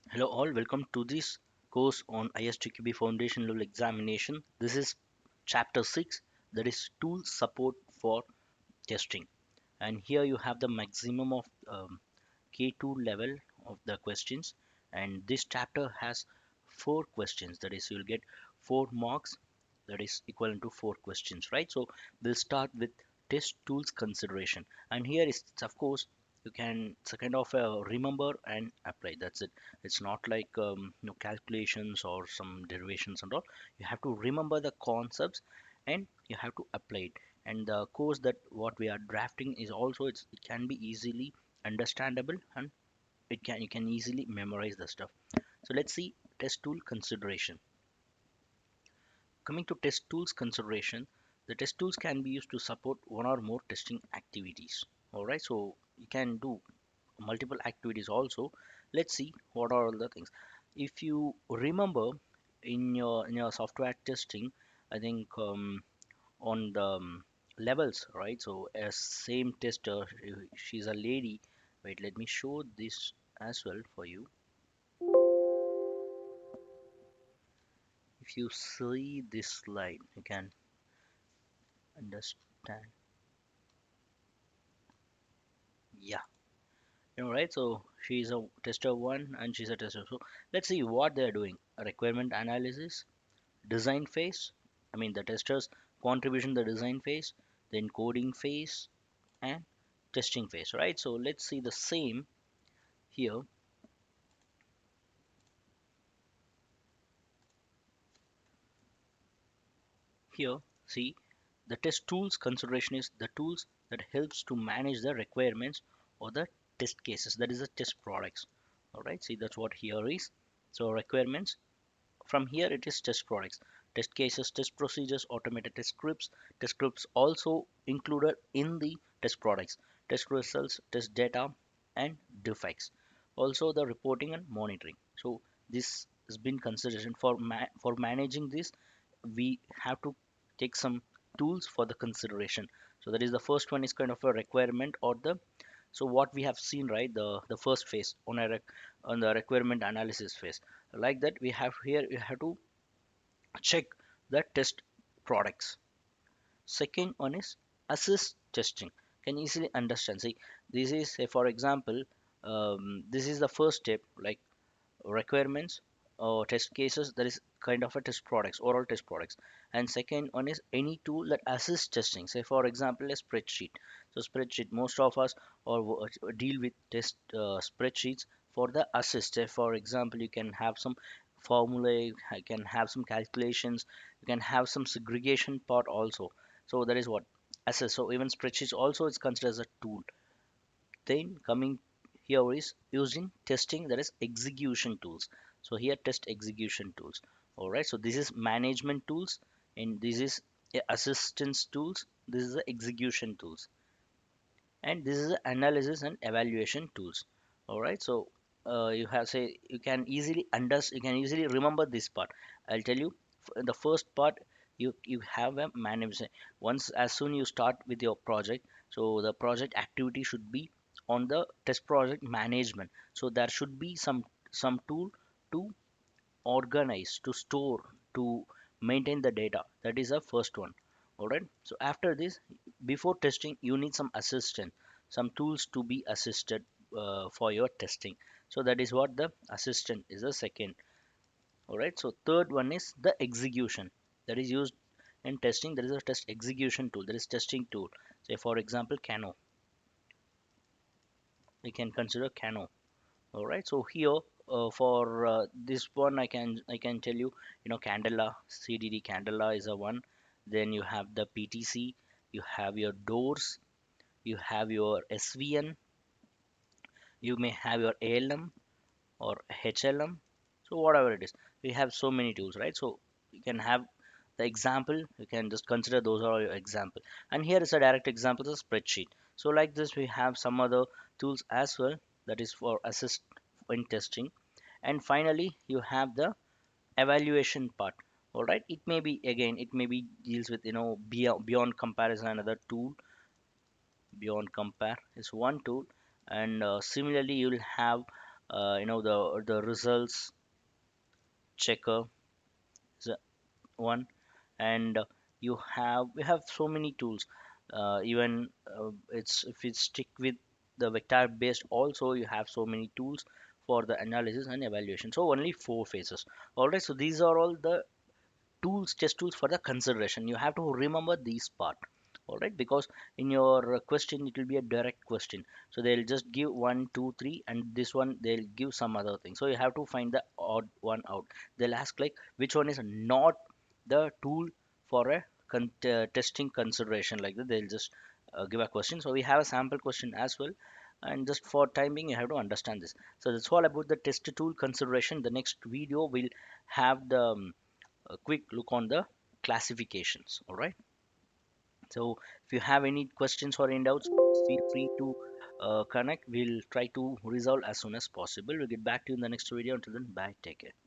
Hello all, welcome to this course on ISTQB Foundation Level Examination. This is Chapter 6, that is Tool Support for Testing. And here you have the maximum of K2 level of the questions. And this chapter has 4 questions, that is, you'll get 4 marks, that is equivalent to 4 questions, right? So we'll start with test tools consideration. And here is, of course, you can, it's a kind of remember and apply. That's it. It's not like calculations or some derivations and all. You have to remember the concepts and you have to apply it. And the course that what we are drafting is also, it can be easily understandable, and you can easily memorize the stuff. So let's see test tool consideration. Coming to test tools consideration, the test tools can be used to support one or more testing activities. All right, so you can do multiple activities also. Let's see what are all the things. If you remember, in your software testing, I think on the levels, right? So a same tester, she's a lady. Wait, let me show this as well for you. If you see this slide, you can understand. Yeah, right. So she's a tester one and she's a tester. So let's see what they're doing. A requirement analysis, design phase. I mean the tester's contribution, the design phase, then coding phase, and testing phase, right? So let's see the same here. Here, see, the test tools consideration is the tools that helps to manage the requirements or the test cases. That is the test products. All right, see that's what here is. So requirements. From here it is test products, test cases, test procedures, automated test scripts also included in the test products, test results, test data, and defects. Also the reporting and monitoring. So this has been consideration for for managing this. We have to take some tools for the consideration. So that is the first one is kind of a requirement or the, so what we have seen, right, the first phase on on the requirement analysis phase, like that we have here, you have to check the test products. Second one is assist testing. Can easily understand, see, this is, say for example, this is the first step, like requirements or test cases, that is kind of a test products, oral test products. And second one is any tool that assists testing, say for example a spreadsheet. So spreadsheet, most of us or deal with test spreadsheets for the assist. Say for example, you can have some formula, you can have some calculations, you can have some segregation part also. So that is what assist. So even spreadsheets also is considered as a tool. Then coming here is using testing, that is execution tools. So here test execution tools. All right, so this is management tools and this is assistance tools, this is the execution tools, and this is the analysis and evaluation tools. All right, so you have, say, you can easily understand, you can easily remember this part. I'll tell you, the first part, you have a management. Once as soon you start with your project, so the project activity should be on the test project management. So there should be some tool to organize, to store, to maintain the data. That is the first one. All right, so after this, before testing, you need some assistant, some tools to be assisted for your testing. So that is what the assistant is, the second. All right, so third one is the execution, that is used in testing. There is a test execution tool, there is testing tool. Say for example Cano, we can consider Cano. All right, so here for this one, I can tell you, Candela, CDD Candela is a one. Then you have the PTC, you have your doors, you have your SVN, you may have your ALM or HLM. So whatever it is, we have so many tools, right? So you can have the example, you can just consider those are your example. And here is a direct example, the spreadsheet. So like this, we have some other tools as well, that is for assist in testing. And finally you have the evaluation part. All right, it may be, again, it may be deals with, beyond comparison, another tool. Beyond compare is one tool. And similarly you'll have The results checker is one, and we have so many tools. Even it's if you stick with the vector based, also you have so many tools for the analysis and evaluation. So only four phases. All right, so these are all the test tools for the consideration. You have to remember these part. All right, because in your question it will be a direct question, so they'll just give one two three, and this one they'll give some other thing, so you have to find the odd one out. They'll ask like which one is not the tool for a testing consideration, like that they'll just give a question. So we have a sample question as well, and just for time being you have to understand this. So that's all about the test tool consideration. The next video will have the a quick look on the classifications. All right, so if you have any questions or any doubts, feel free to connect. We'll try to resolve as soon as possible. We'll get back to you in the next video. Until then, bye, take care.